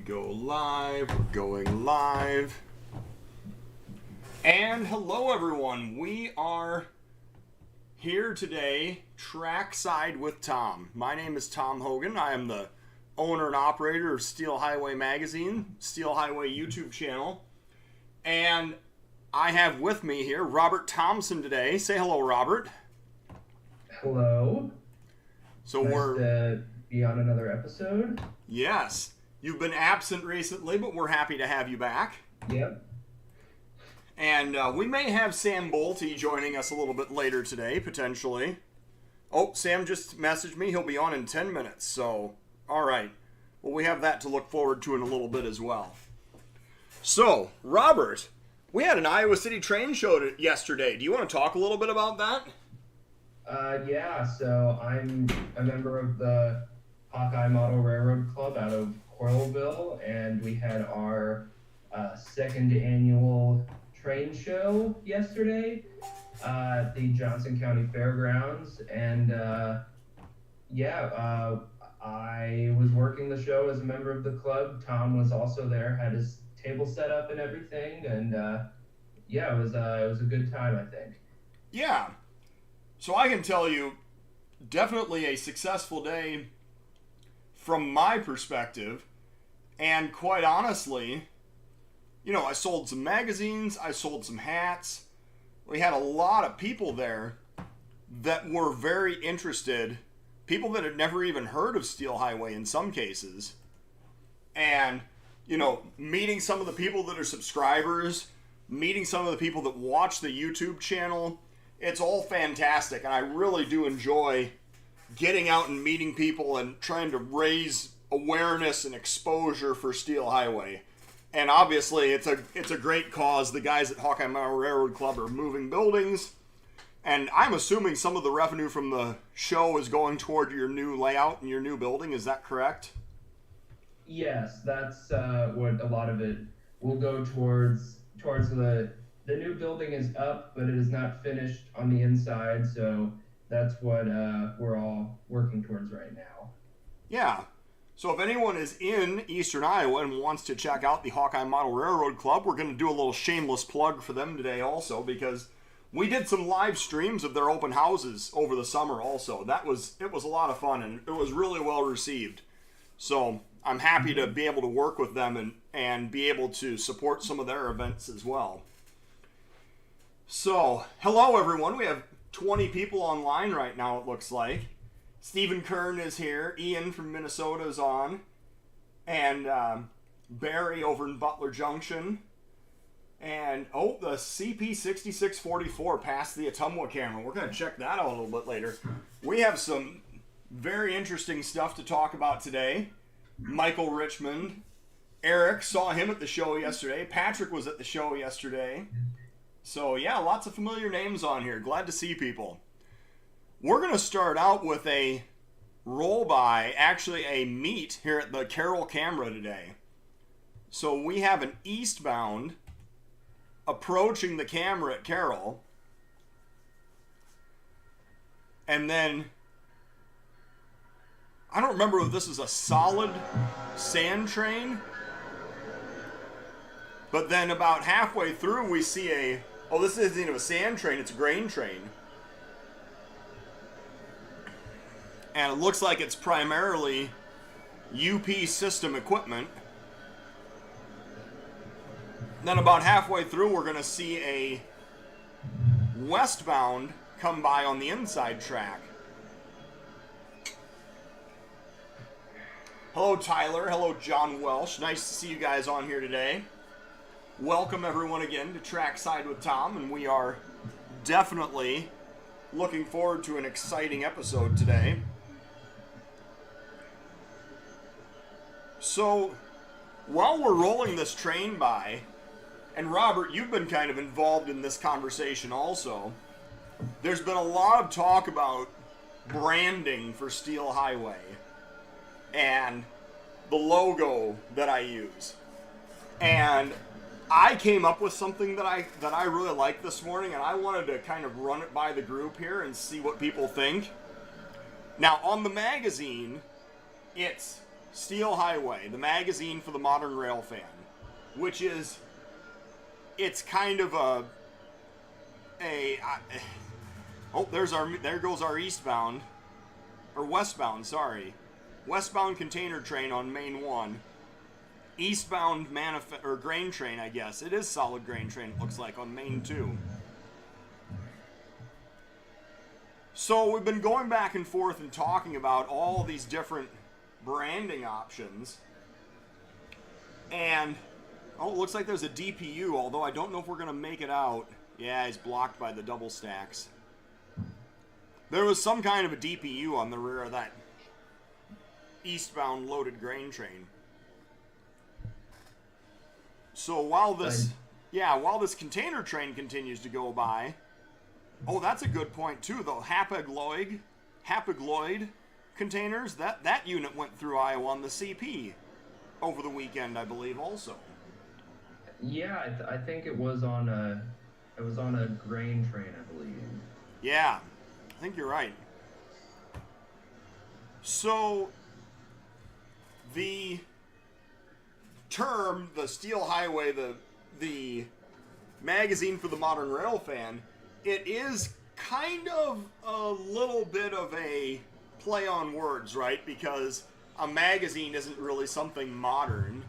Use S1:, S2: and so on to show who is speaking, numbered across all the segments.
S1: go live. We're going live. And hello everyone. We are here today, Trackside with Tom. My name is Tom Hogan. I am the owner and operator of Steel Highway Magazine, Steel Highway YouTube channel. And I have with me here Robert Thompson today. Say hello, Robert.
S2: Hello.
S1: So
S2: nice
S1: we're
S2: to be on another episode.
S1: Yes. You've been absent recently, but we're happy to have you back.
S2: Yep.
S1: And we may have Sam Bolte joining us a little bit later today, potentially. Oh, Sam just messaged me. He'll be on in 10 minutes. So, all right. Well, we have that to look forward to in a little bit as well. So, Robert, we had an Iowa City train show yesterday. Do you want to talk a little bit about that?
S2: Yeah, so I'm a member of the Hawkeye Model Railroad Club out of Coralville, and we had our second annual train show yesterday at the Johnson County Fairgrounds. And I was working the show as a member of the club. Tom was also there, had his table set up and everything, and it was a good time, I think.
S1: Yeah. So I can tell you, definitely a successful day from my perspective. And quite honestly, I sold some magazines, I sold some hats. We had a lot of people there that were very interested, people that had never even heard of Steel Highway in some cases. And, meeting some of the people that are subscribers, meeting some of the people that watch the YouTube channel. It's all fantastic, and I really do enjoy getting out and meeting people and trying to raise awareness and exposure for Steel Highway. And obviously, it's a great cause. The guys at Hawkeye Model Railroad Club are moving buildings, and I'm assuming some of the revenue from the show is going toward your new layout and your new building. Is that correct?
S2: Yes, that's what a lot of it will go towards the new building is up, but it is not finished on the inside, so that's what we're all working towards right now.
S1: Yeah. So if anyone is in Eastern Iowa and wants to check out the Hawkeye Model Railroad Club, we're going to do a little shameless plug for them today also, because we did some live streams of their open houses over the summer also. It was a lot of fun, and it was really well received. So I'm happy to be able to work with them and be able to support some of their events as well. So, hello everyone. We have 20 people online right now, it looks like. Stephen Kern is here. Ian from Minnesota is on. And Barry over in Butler Junction. And, the CP6644 passed the Ottumwa camera. We're going to check that out a little bit later. We have some very interesting stuff to talk about today. Michael Richmond. Eric, saw him at the show yesterday. Patrick was at the show yesterday. So, yeah, lots of familiar names on here. Glad to see people. We're going to start out with a roll-by, actually a meet here at the Carroll camera today. So we have an eastbound approaching the camera at Carroll. And then, I don't remember if this is a solid sand train. But then about halfway through we see this isn't even a sand train, it's a grain train. And it looks like it's primarily UP system equipment. Then about halfway through we're going to see a westbound come by on the inside track. Hello Tyler, hello John Welsh, nice to see you guys on here today. Welcome everyone again to Trackside with Tom, and we are definitely looking forward to an exciting episode today. So, while we're rolling this train by, and Robert, you've been kind of involved in this conversation also, there's been a lot of talk about branding for Steel Highway and the logo that I use. And I came up with something that I really like this morning, and I wanted to kind of run it by the group here and see what people think. Now, on the magazine, it's Steel Highway, the magazine for the modern rail fan, which is, it's kind of there goes our eastbound, or westbound, sorry. Westbound container train on Main 1. Eastbound grain train, I guess. It is solid grain train, it looks like, on Main 2. So we've been going back and forth and talking about all these different branding options. And, oh, it looks like there's a DPU, although I don't know if we're going to make it out. Yeah, he's blocked by the double stacks. There was some kind of a DPU on the rear of that eastbound loaded grain train. So while this container train continues to go by, oh, that's a good point too, though. Hapag-Lloyd containers, that unit went through Iowa on the CP over the weekend, I believe, also.
S2: Yeah, I think it was on a grain train, I believe.
S1: Yeah, I think you're right. So the term, the Steel Highway, the magazine for the modern rail fan, it is kind of a little bit of a play on words, right? Because a magazine isn't really something modern.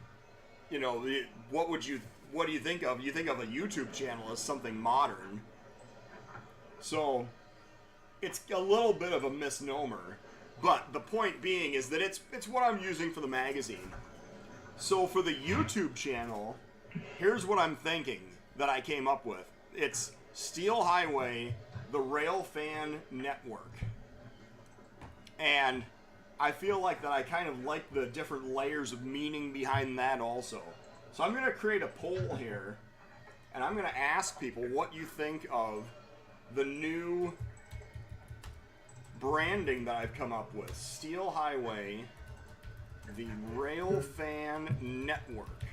S1: You know, what do you think of? You think of a YouTube channel as something modern. So it's a little bit of a misnomer. But the point being is that it's what I'm using for the magazine. So for the YouTube channel, here's what I'm thinking that I came up with. It's Steel Highway, the Railfan Network. And I feel like that I kind of like the different layers of meaning behind that also. So I'm going to create a poll here, and I'm going to ask people what you think of the new branding that I've come up with. Steel Highway, the Railfan Network.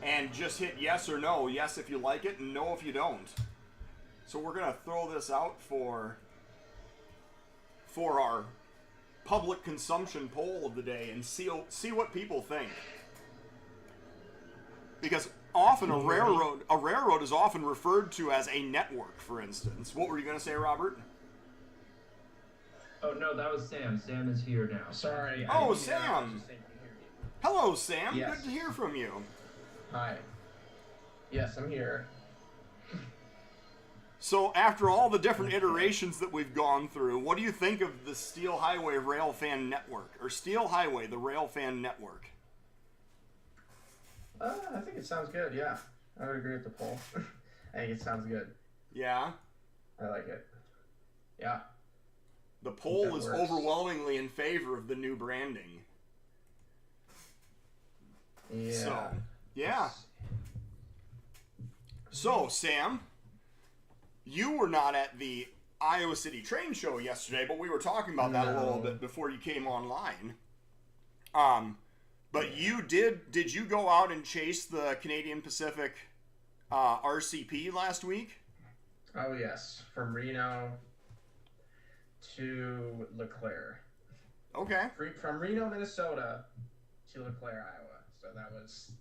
S1: And just hit yes or no. Yes if you like it, and no if you don't. So we're going to throw this out for our public consumption poll of the day and see what people think. Because often a railroad is often referred to as a network, for instance. What were you going to say, Robert?
S2: Oh, no, that was Sam. Sam is here now.
S3: Sorry.
S1: Oh, Sam. Hello, Sam.
S3: Yes.
S1: Good to hear from you.
S3: Hi. Yes, I'm here.
S1: So after all the different iterations that we've gone through, what do you think of the Steel Highway Railfan Network? Or Steel Highway, the Railfan Network?
S3: I think it sounds good, yeah. I would agree with the poll. I think it sounds good.
S1: Yeah?
S3: I like it. Yeah.
S1: The poll is
S3: works.
S1: overwhelmingly in favor of the new branding.
S3: Yeah.
S1: So, yeah. So, Sam, you were not at the Iowa City Train Show yesterday, but we were talking about that a little bit before you came online. But you did you go out and chase the Canadian Pacific RCP last week?
S3: Oh, yes. From Reno to LeClaire.
S1: Okay.
S3: From Reno, Minnesota to LeClaire, Iowa. So that was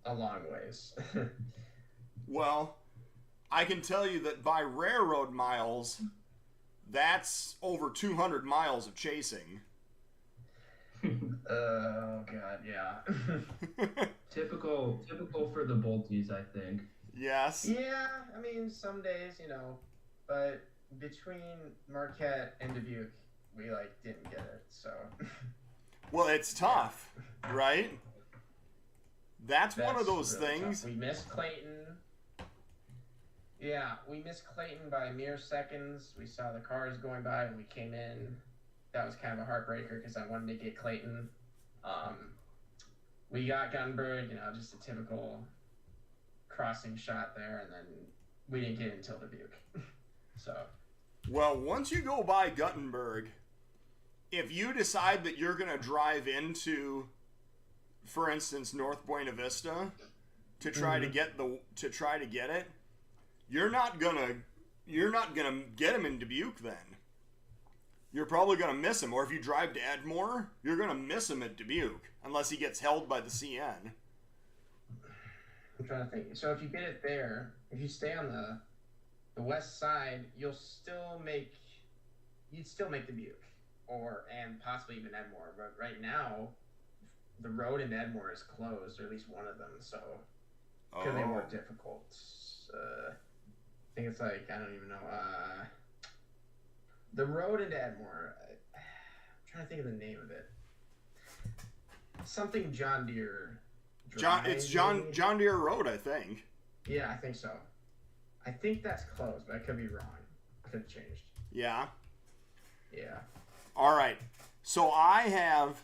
S3: a long ways.
S1: Well, I can tell you that by railroad miles, that's over 200 miles of chasing.
S3: Oh, God, yeah.
S2: Typical for the Bolties, I think.
S1: Yes.
S3: Yeah, I mean, some days, but between Marquette and Dubuque, we, didn't get it, so.
S1: Well, it's tough, right? That's one of those
S3: really
S1: things.
S3: Tough. We missed Clayton. Yeah, we missed Clayton by mere seconds. We saw the cars going by and we came in. That was kind of a heartbreaker because I wanted to get Clayton. We got Gunberg, just a typical crossing shot there, and then we didn't get it until Dubuque. So.
S1: Well, once you go by Guttenberg, if you decide that you're going to drive into, for instance, North Buena Vista to try to get it, you're not gonna get them in Dubuque then. you're probably going to miss him. Or if you drive to Edmore, you're going to miss him at Dubuque, unless he gets held by the CN.
S3: I'm trying to think. So if you get it there, if you stay on the west side, you'd still make Dubuque, and possibly even Edmore. But right now, the road in Edmore is closed, or at least one of them. So it could be more difficult. I think it's like, I don't even know. The road into Edmore. I'm trying to think of the name of it. Something John Deere.
S1: It's John Deere Road, I think.
S3: Yeah, I think so. I think that's closed, but I could be wrong. It could have changed.
S1: Yeah.
S3: Yeah.
S1: All right. So I have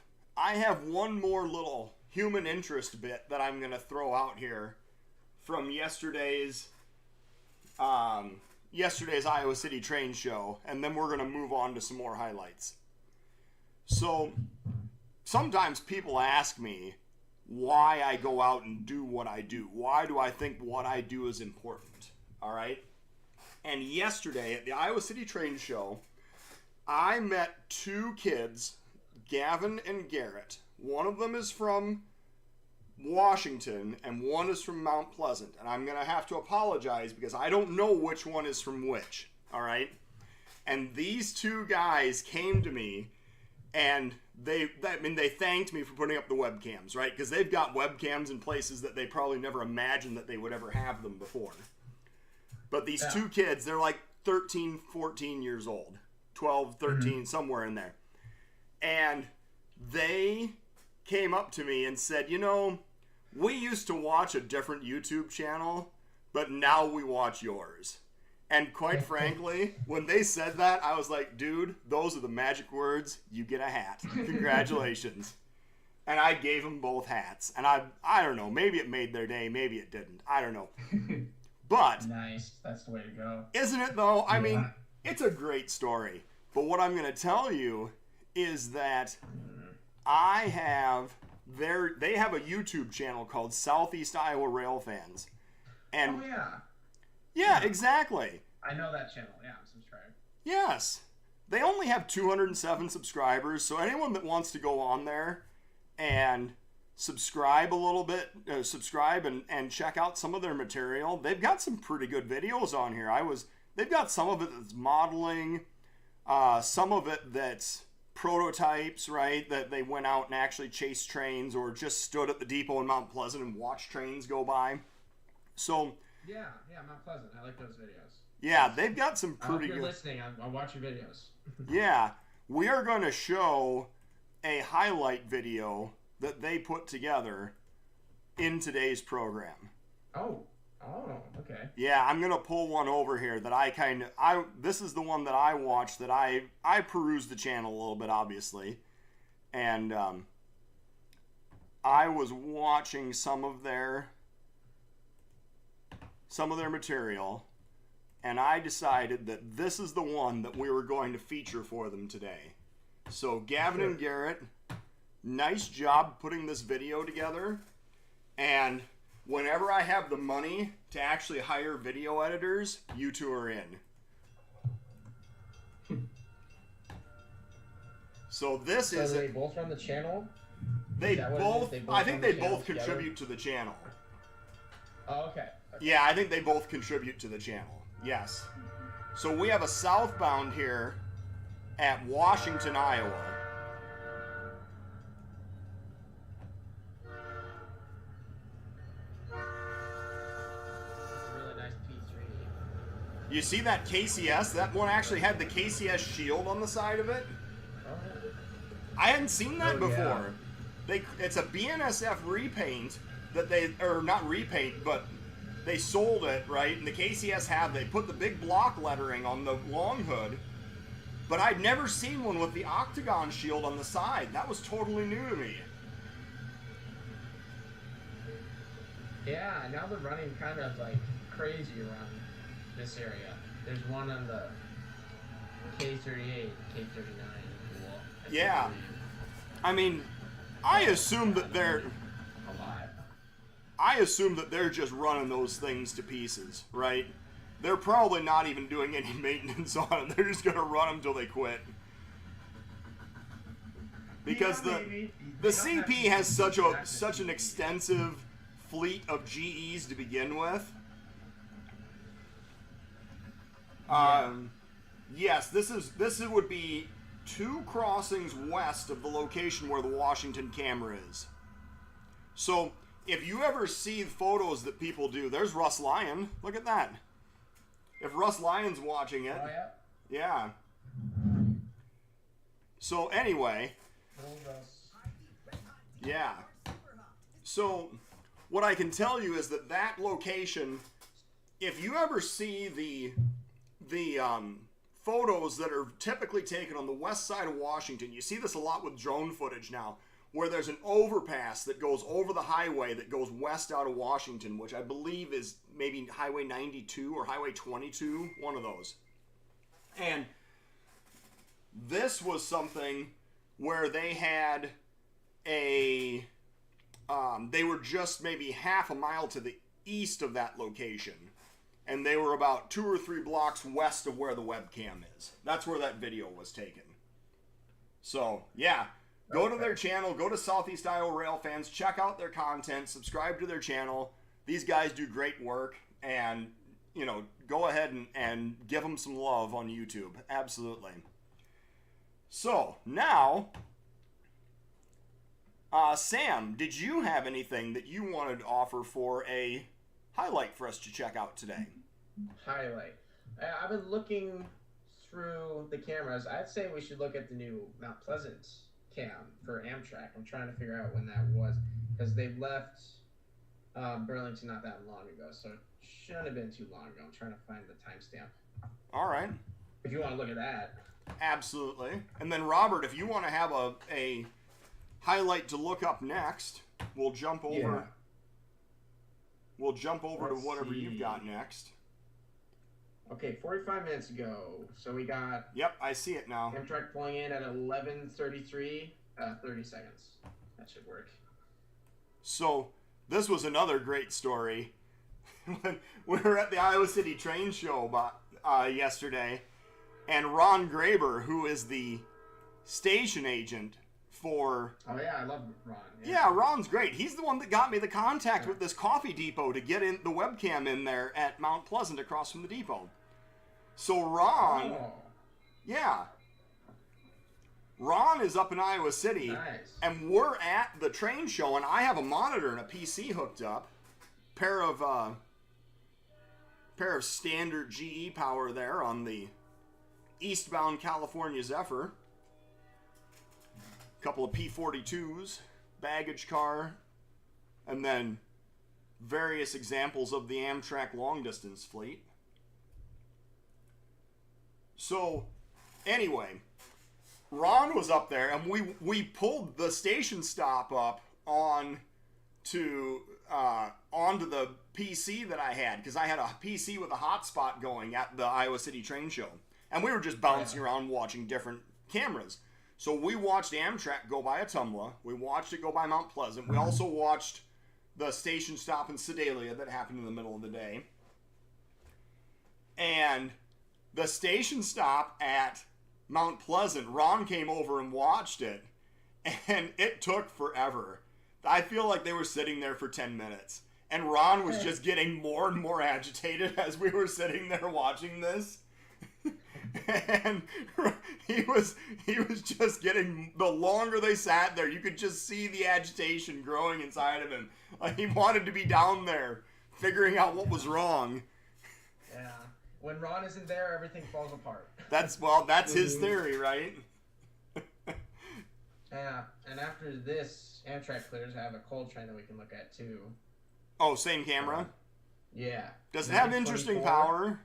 S1: one more little human interest bit that I'm going to throw out here from yesterday's Iowa City train show, and then we're going to move on to some more highlights. So sometimes people ask me why I go out and do what I do. Why do I think what I do is important? All right? And yesterday at the Iowa City train show, I met two kids, Gavin and Garrett. One of them is from Washington and one is from Mount Pleasant. And I'm going to have to apologize because I don't know which one is from which. All right? And these two guys came to me and they thanked me for putting up the webcams, right? Because they've got webcams in places that they probably never imagined that they would ever have them before. But these two kids, they're like 13, 14 years old. 12, 13, somewhere in there. And they came up to me and said, we used to watch a different YouTube channel, but now we watch yours. And quite frankly, when they said that, I was like, dude, those are the magic words. You get a hat. Congratulations. And I gave them both hats. And I don't know, maybe it made their day, maybe it didn't. I don't know. But
S3: nice. That's the way to go.
S1: Isn't it, though? I mean, it's a great story. But what I'm going to tell you is that they have a YouTube channel called Southeast Iowa Railfans. And yeah, exactly.
S3: I know that channel. Yeah, I'm subscribed.
S1: Yes. They only have 207 subscribers, so anyone that wants to go on there and subscribe a little bit, subscribe and check out some of their material. They've got some pretty good videos on here. They've got some of it that's modeling, some of it that's prototypes, right? That they went out and actually chased trains or just stood at the depot in Mount Pleasant and watched trains go by. So
S3: yeah, Mount Pleasant. I like those videos.
S1: Yeah, they've got some pretty good.
S3: If you're listening, I'll watch your videos.
S1: Yeah, we are going to show a highlight video that they put together in today's program.
S3: Oh, okay.
S1: Yeah, I'm going to pull one over here that this is the one that I watched that I perused the channel a little bit, obviously. And I was watching some of their material, and I decided that this is the one that we were going to feature for them today. So Gavin and Garrett, nice job putting this video together. And whenever I have the money to actually hire video editors, you two are in. So this is.
S3: So they both run the channel?
S1: I think they both contribute to the channel.
S3: Oh, okay.
S1: Yeah, I think they both contribute to the channel. Yes. So we have a southbound here at Washington, Iowa. You see that KCS? That one actually had the KCS shield on the side of it. I hadn't seen that before. Yeah. It's a BNSF repaint that not repaint, but they sold it, right? And the KCS they put the big block lettering on the long hood. But I'd never seen one with the octagon shield on the side. That was totally new to me.
S3: Yeah, now they're running kind of like crazy around this area. There's one on the K38, K39.
S1: Yeah. I mean, I assume that they're just running those things to pieces, right? They're probably not even doing any maintenance on them. They're just going to run them till they quit. because the CP has such an extensive fleet of GEs to begin with. Yes, this would be 2 crossings west of the location where the Washington camera is. So if you ever see photos that people do, there's Russ Lyon. Look at that. If Russ Lyon's watching it,
S3: Oh, yeah?
S1: yeah. So anyway, yeah. So what I can tell you is that location, if you ever see the photos that are typically taken on the west side of Washington, you see this a lot with drone footage now, where there's an overpass that goes over the highway that goes west out of Washington, which I believe is maybe Highway 92 or Highway 22, one of those. And this was something where they had they were just maybe half a mile to the east of that location. And they were about 2 or 3 blocks west of where the webcam is. That's where that video was taken. So, yeah. Go to their channel. Go to Southeast Iowa Railfans. Check out their content. Subscribe to their channel. These guys do great work. And, you know, go ahead and give them some love on YouTube. Absolutely. So, now, Sam, did you have anything that you wanted to offer for a highlight for us to check out today?
S3: Highlight. I've been looking through the cameras. I'd say we should look at the new Mount Pleasant cam for Amtrak. I'm trying to figure out when that was, because they left Burlington not that long ago, so it shouldn't have been too long ago. I'm trying to find the timestamp.
S1: All right.
S3: If you want to look at that.
S1: Absolutely. And then, Robert, if you want to have a highlight to look up next, we'll jump over.
S2: Yeah.
S1: We'll jump over
S3: Let's
S1: to whatever
S3: see.
S1: you've got next.
S3: Okay, 45 minutes ago. So we got
S1: Yep, I see it now.
S3: Amtrak pulling in at 11:33, 30 seconds. That should work.
S1: So this was another great story. When we were at the Iowa City train show yesterday, and Ron Graber, who is the station agent for...
S3: Oh yeah, I love Ron.
S1: Yeah, Ron's great. He's the one that got me the contact with this coffee depot to get in the webcam in there at Mount Pleasant across from the depot. So Ron...
S3: Oh,
S1: Yeah. Ron is up in Iowa City,
S3: nice.
S1: and we're at the train show, and I have a monitor and a PC hooked up, pair of standard GE power there on the eastbound California Zephyr, a couple of P-42s, baggage car, and then various examples of the Amtrak long distance fleet. So, anyway, Ron was up there, and we pulled the station stop up onto the PC that I had, because I had a PC with a hotspot going at the Iowa City train show, and we were just bouncing around watching different cameras. So we watched Amtrak go by Ottumwa. We watched it go by Mount Pleasant. We also watched the station stop in Sedalia that happened in the middle of the day. And the station stop at Mount Pleasant, Ron came over and watched it, and it took forever. I feel like they were sitting there for 10 minutes. And Ron was just getting more and more agitated as we were sitting there watching this. And he was just getting, the longer they sat there, you could just see the agitation growing inside of him. Like he wanted to be down there figuring out what was wrong.
S3: Yeah. When Ron isn't there, everything falls apart.
S1: That's his theory, right?
S3: Yeah. And after this, Amtrak clears, I have a cold train that we can look at too.
S1: Oh, same camera?
S3: Yeah.
S1: Does it have interesting
S3: 24.
S1: power?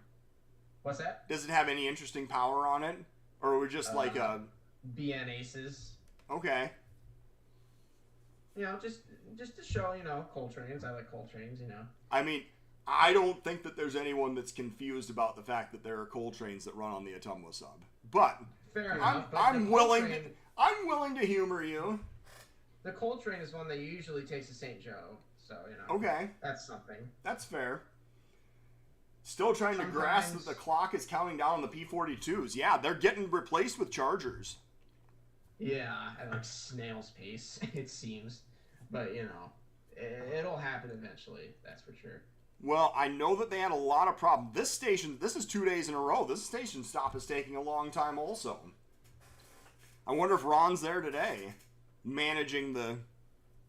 S3: What's that?
S1: Does it have any interesting power on it? Or are we just like a...
S3: BN Aces.
S1: Okay.
S3: You know, just to show, coal trains. I like coal trains,
S1: I mean, I don't think that there's anyone that's confused about the fact that there are coal trains that run on the Ottumwa sub. But
S3: Fair enough. But
S1: I'm willing to humor you.
S3: The coal train is one that usually takes to St. Joe, so
S1: Okay.
S3: That's something.
S1: That's fair. Still trying to grasp that the clock is counting down on the P-42s. Yeah, they're getting replaced with Chargers.
S3: Yeah, at like snail's pace, it seems. But it'll happen eventually. That's for sure.
S1: Well, I know that they had a lot of problems. This station, this is 2 days in a row. This station stop is taking a long time also. I wonder if Ron's there today, managing the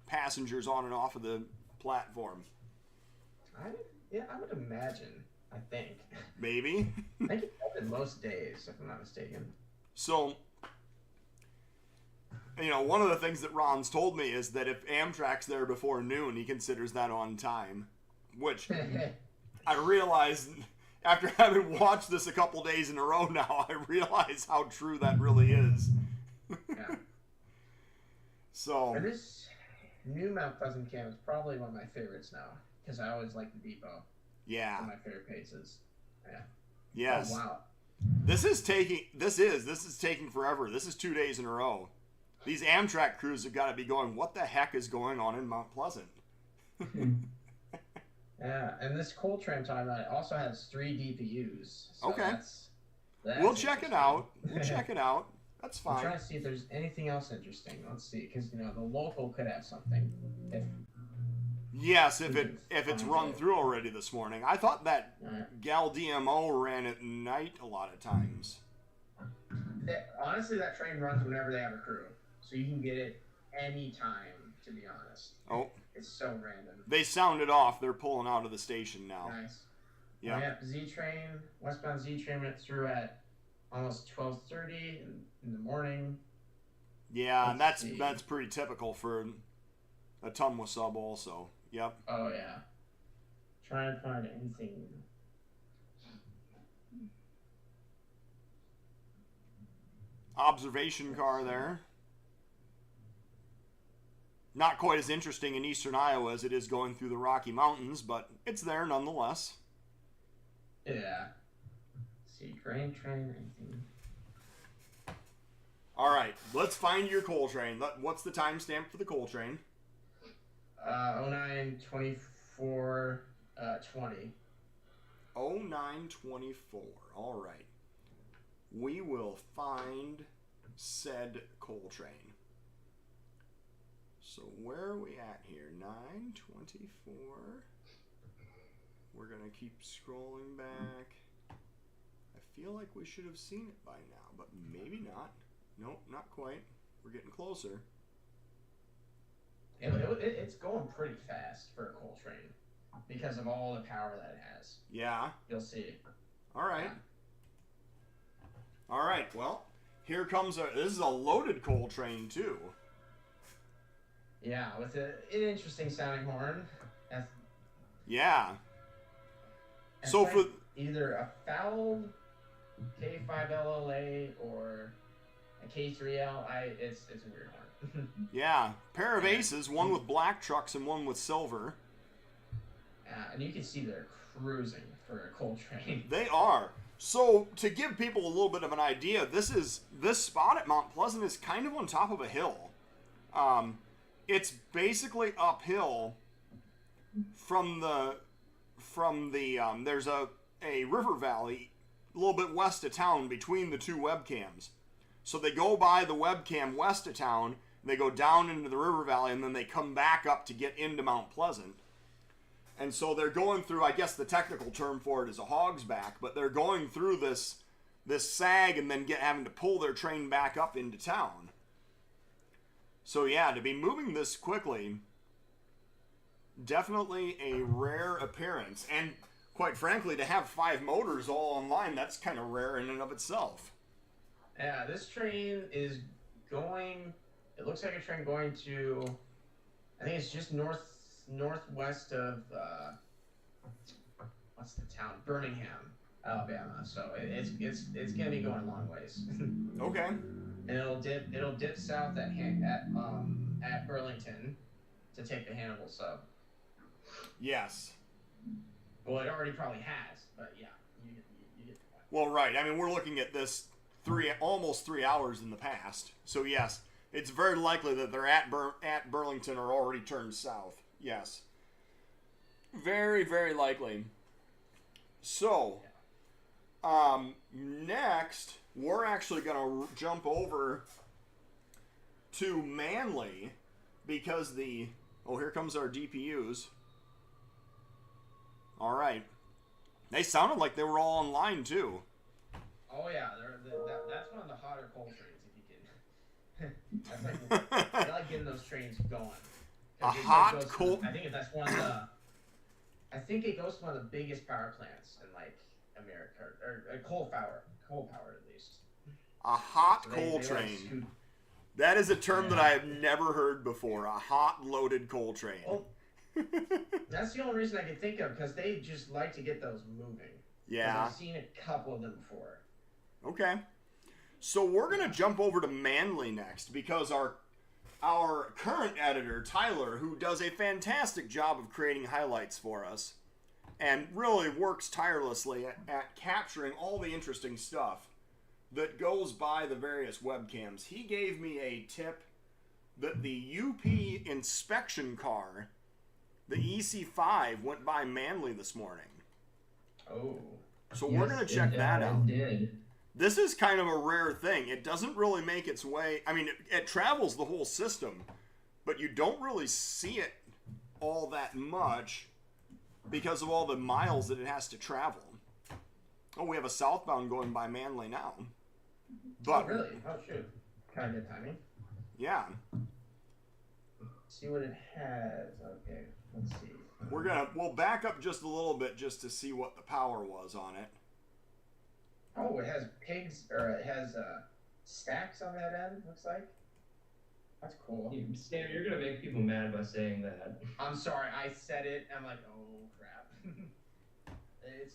S1: passengers on and off of the platform.
S3: I would imagine. I think.
S1: Maybe.
S3: I think it happens most days, if I'm not mistaken.
S1: So, one of the things that Ron's told me is that if Amtrak's there before noon, he considers that on time. Which I realize, after having watched this a couple days in a row now, I realize how true that really is.
S3: Yeah.
S1: So.
S3: And this new Mount Pleasant cam is probably one of my favorites now, because I always like the depot.
S1: Yeah.
S3: One of my favorite paces. Yeah.
S1: Yes.
S3: Oh, wow.
S1: This is taking forever. This is 2 days in a row. These Amtrak crews have got to be going, what the heck is going on in Mount Pleasant?
S3: Yeah, and this coal train time also has 3 DPUs. So
S1: okay.
S3: That's
S1: we'll check it out. That's fine.
S3: I'm trying to see if there's anything else interesting. Let's see, because the local could have something.
S1: Yes, if it's run through already this morning. I thought that Gal DMO ran at night a lot of times.
S3: Honestly, that train runs whenever they have a crew, so you can get it any time. To be honest.
S1: Oh.
S3: It's so random.
S1: They sounded off. They're pulling out of the station now.
S3: Nice.
S1: Yeah.
S3: Z train, westbound Z train went through at almost 12:30 in the morning.
S1: Yeah, and that's pretty typical for a Tumwa sub also. Yep.
S3: Oh yeah. Try and find anything.
S1: Observation car there. Not quite as interesting in eastern Iowa as it is going through the Rocky Mountains, but it's there nonetheless.
S3: Yeah. See, train, anything.
S1: All right, let's find your coal train. What's the timestamp for the coal train?
S3: 09/24/20.
S1: 09/24. All right. We will find said coal train. So where are we at here? 9/24. We're going to keep scrolling back. I feel like we should have seen it by now, but maybe not. Nope, not quite. We're getting closer.
S3: It's going pretty fast for a coal train because of all the power that it has.
S1: Yeah.
S3: You'll see.
S1: All right. All right, well, here comes this is a loaded coal train too.
S3: Yeah, with an interesting sounding horn.
S1: Yeah. So
S3: like
S1: for
S3: either a fouled K5LLA or a K3L, it's a weird horn.
S1: Yeah, pair of aces, one with black trucks and one with silver.
S3: And you can see they're cruising for a coal train.
S1: They are. So to give people a little bit of an idea, this spot at Mount Pleasant is kind of on top of a hill. It's basically uphill from the there's a river valley a little bit west of town between the two webcams. So they go by the webcam west of town, they go down into the river valley, and then they come back up to get into Mount Pleasant. And so they're going through, I guess the technical term for it is a hog's back, but they're going through this sag and then having to pull their train back up into town. So yeah, to be moving this quickly, definitely a rare appearance. And quite frankly, to have 5 motors all online, that's kind of rare in and of itself.
S3: Yeah, this train is going, it looks like a train going to, I think it's just northwest of, what's the town? Birmingham, Alabama. So it's gonna be going a long ways.
S1: Okay.
S3: And it'll dip south at Burlington to take the Hannibal sub.
S1: Yes.
S3: Well, it already probably has, but yeah, you get the point.
S1: Well, right. I mean, we're looking at this almost 3 hours in the past. So yes, it's very likely that they're at Burlington or already turned south. Yes. Very, very likely. So, next, we're actually going to jump over to Manly because the... Oh, here comes our DPUs. All right. They sounded like they were all online, too.
S3: Oh, yeah. That's one of the hotter coal trains, if you can. That's like, I like getting those trains going.
S1: A hot coal...
S3: I think that's one of the... I think it goes to one of the biggest power plants in, like, America. Or coal power, at least.
S1: A hot coal train. That is a term that I have never heard before. A hot loaded coal train.
S3: Well, that's the only reason I can think of, because they just like to get those moving.
S1: Yeah.
S3: I've seen a couple of them before.
S1: Okay. So we're going to jump over to Manly next, because our current editor, Tyler, who does a fantastic job of creating highlights for us, and really works tirelessly at capturing all the interesting stuff that goes by the various webcams. He gave me a tip that the UP inspection car, the EC5, went by Manly this morning.
S3: Oh.
S1: So we're going to check that out.
S2: It did.
S1: This is kind of a rare thing. It doesn't really make its way... I mean, it travels the whole system, but you don't really see it all that much because of all the miles that it has to travel. Oh, we have a southbound going by Manly now. But,
S3: oh, really? Oh, shoot. Kind of good timing.
S1: Yeah.
S3: See what it has. Okay, let's see.
S1: We'll back up just a little bit just to see what the power was on it.
S3: Oh, it has pigs, or it has stacks on that end, looks like. That's cool.
S2: Stan, you're going to make people mad by saying that.
S3: I'm sorry, I said it, and I'm like, oh, crap.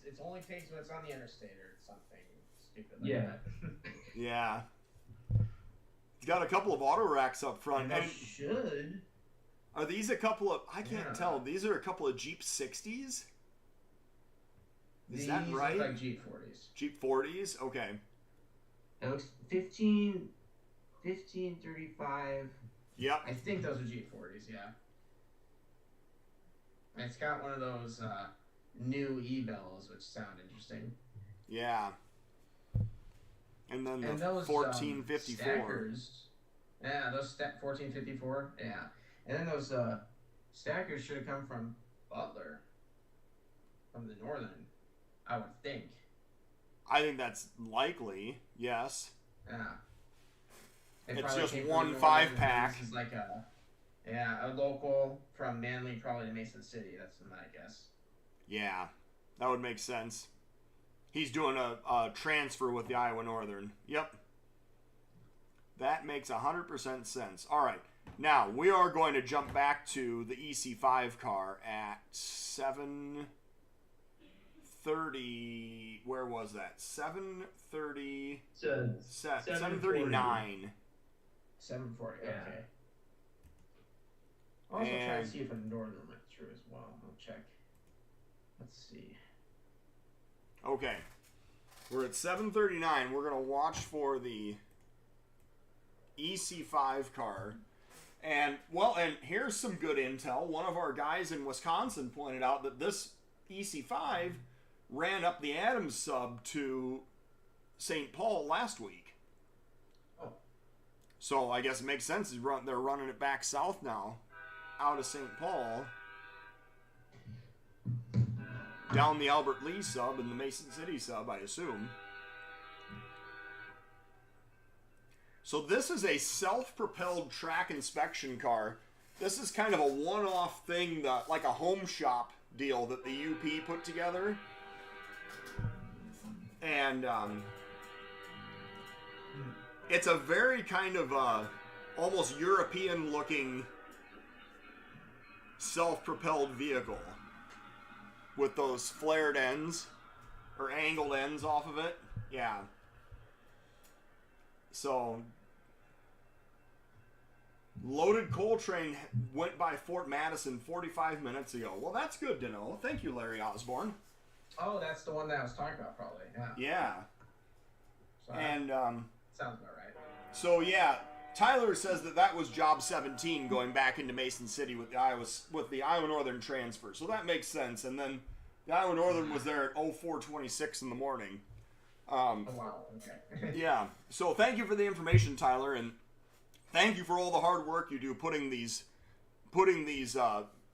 S3: It's only pigs when it's on the interstate or something stupid like that.
S1: Yeah. It's got a couple of auto racks up front.
S3: And should.
S1: Are these a couple of... I can't tell. These are a couple of Jeep 60s? Is that right?
S3: These look like Jeep 40s.
S1: Jeep 40s? Okay.
S4: It looks 1535.
S1: Yep.
S3: I think those are Jeep 40s, yeah. And it's got one of those new E-bells, which sound interesting.
S1: Yeah. And then the
S3: those
S1: 1454.
S3: Stackers, yeah, those 1454, yeah. And then those stackers should have come from Butler, from the Northern, I would think.
S1: I think that's likely, yes.
S3: Yeah.
S1: It's just one 5-pack.
S3: This is like a local from Manly probably to Mason City. That's my guess.
S1: Yeah, that would make sense. He's doing a transfer with the Iowa Northern. Yep. That makes 100% sense. All right. Now, we are going to jump back to the EC5 car at 7:30. Where was that? 7:30. 7:39.
S3: 740.
S2: Yeah.
S3: Okay. I'll also try to see if a Northern went through as well. I'll check. Let's see.
S1: Okay. We're at 7:39. We're going to watch for the EC5 car. And here's some good intel. One of our guys in Wisconsin pointed out that this EC5 ran up the Adams sub to St. Paul last week.
S3: Oh.
S1: So I guess it makes sense. They're running it back south now, out of St. Paul, down the Albert Lee sub and the Mason City sub, I assume. So this is a self-propelled track inspection car. This is kind of a one-off thing, like a home shop deal that the UP put together. And it's a very kind of almost European-looking self-propelled vehicle with those flared ends or angled ends off of it. Yeah. So, loaded coal train went by Fort Madison 45 minutes ago. Well, that's good to know. Thank you, Larry Osborne.
S3: Oh, that's the one that I was talking about, probably. Yeah.
S1: Yeah.
S3: So,
S1: and
S3: sounds about right.
S1: So yeah, Tyler says that was job 17 going back into Mason City with the Iowa Northern transfer. So that makes sense. And then the Iowa Northern was there at 04:26 in the morning.
S3: Oh, wow. Okay.
S1: Yeah. So thank you for the information, Tyler. And thank you for all the hard work you do putting these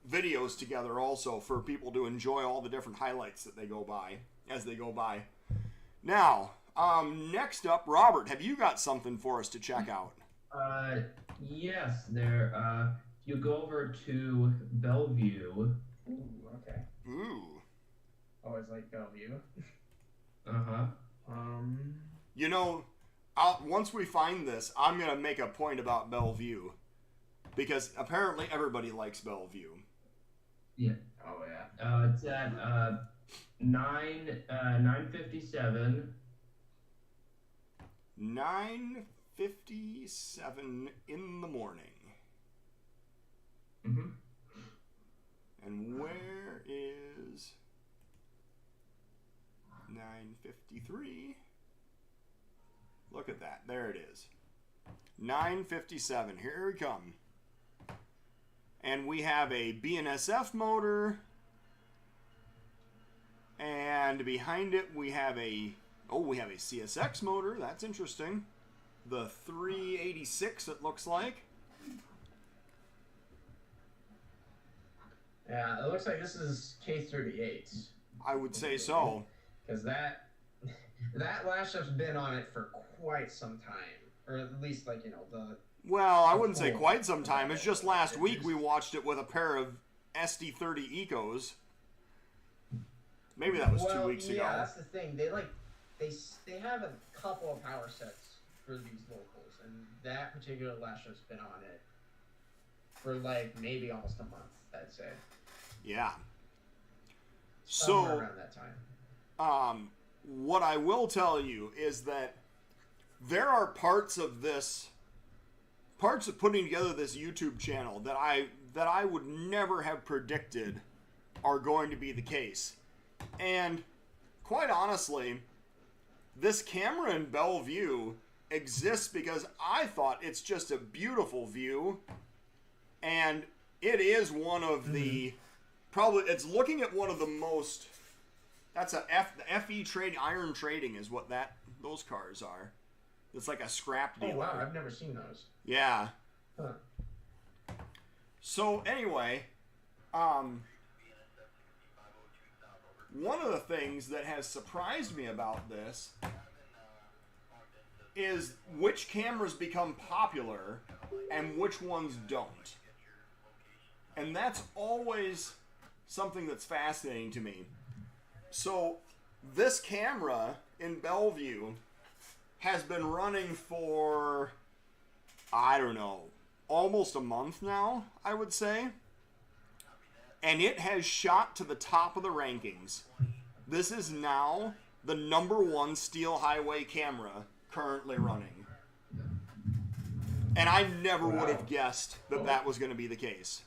S1: videos together also for people to enjoy all the different highlights that they go by as they go by. Now, next up, Robert, have you got something for us to check out?
S2: Yes, there. You go over to Bellevue.
S3: Ooh, okay.
S1: Ooh.
S3: Always like Bellevue.
S2: Uh-huh.
S1: You know, once we find this, I'm going to make a point about Bellevue. Because apparently everybody likes Bellevue.
S2: Yeah. Oh, yeah. It's at 9:57.
S1: 9:57 in the morning.
S2: Mm-hmm.
S1: And where is 9:53? Look at that. There it is. 9:57. Here we come. And we have a BNSF motor. And behind it we have a CSX motor. That's interesting. The 386 it looks like.
S3: Yeah, it looks like this is K38.
S1: I would say so.
S3: Because that lash up's been on it for quite some time. Or at least, like, you know,
S1: Well, I wouldn't say quite some time. It's just last week we watched it with a pair of SD30 Ecos. Maybe that was 2 weeks ago.
S3: Yeah, that's the thing. They have a couple of power sets for these locals, and that particular lash up's been on it for like maybe almost a month, I'd say.
S1: Yeah.
S3: Somewhere around that time.
S1: What I will tell you is that there are parts of putting together this YouTube channel that I would never have predicted are going to be the case. And quite honestly, this camera in Bellevue exists because I thought it's just a beautiful view, and it is one of the it's looking at one of the most. That's the FE trade iron trading is what those cars are. It's like a scrap dealer.
S3: Oh wow, I've never seen those.
S1: Yeah.
S3: Huh.
S1: So anyway, one of the things that has surprised me about this is which cameras become popular and which ones don't. And that's always something that's fascinating to me. So this camera in Bellevue has been running for, I don't know, almost a month now, I would say. And it has shot to the top of the rankings. This is now the #1 steel highway camera currently running. And I never would have guessed that was going to be the case.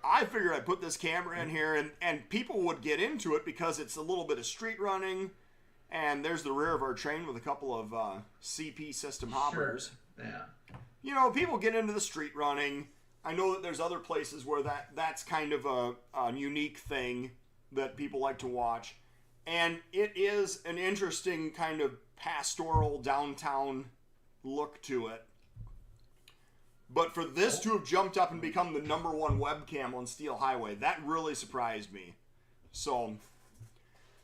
S1: I figured I'd put this camera in here and people would get into it because it's a little bit of street running. And there's the rear of our train with a couple of CP system hoppers.
S3: Sure. Yeah.
S1: You know, people get into the street running. I know that there's other places where that's kind of a unique thing that people like to watch. And it is an interesting kind of pastoral downtown look to it. But for this to have jumped up and become the #1 webcam on Steel Highway, that really surprised me. So,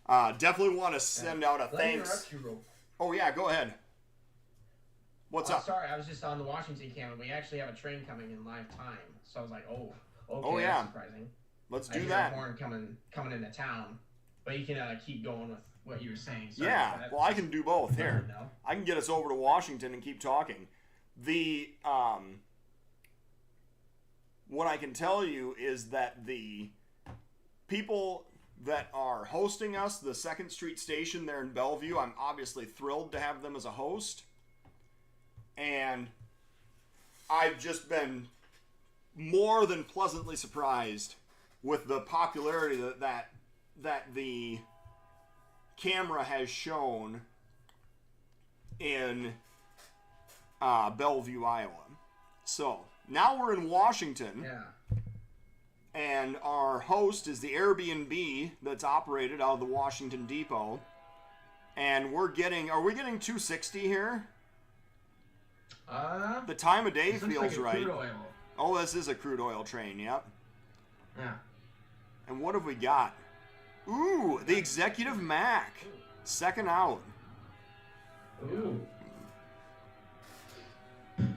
S1: definitely want to send out a thanks.
S3: Let me interrupt you real quick.
S1: Oh, yeah, go ahead. What's up?
S3: Sorry, I was just on the Washington camera. We actually have a train coming in live time. So I was like, okay,
S1: oh, yeah.
S3: that's surprising.
S1: Let's
S3: I
S1: do
S3: hear
S1: that.
S3: a horn coming into town. But you can keep going with what you were saying. Sorry
S1: Yeah, well, I can do both here.
S3: No.
S1: I can get us over to Washington and keep talking. What I can tell you is that the people that are hosting us, the 2nd Street Station there in Bellevue, I'm obviously thrilled to have them as a host. And I've just been more than pleasantly surprised with the popularity that the camera has shown in Bellevue, Iowa. So now we're in Washington.
S3: Yeah.
S1: And our host is the Airbnb that's operated out of the Washington Depot. And are we getting 260 here? The time of day
S3: this looks
S1: feels
S3: like a
S1: right.
S3: crude oil.
S1: Oh, this is a crude oil train, yep.
S3: Yeah.
S1: And what have we got? Ooh, the Executive Mac. Second out.
S2: Ooh.
S3: Yep,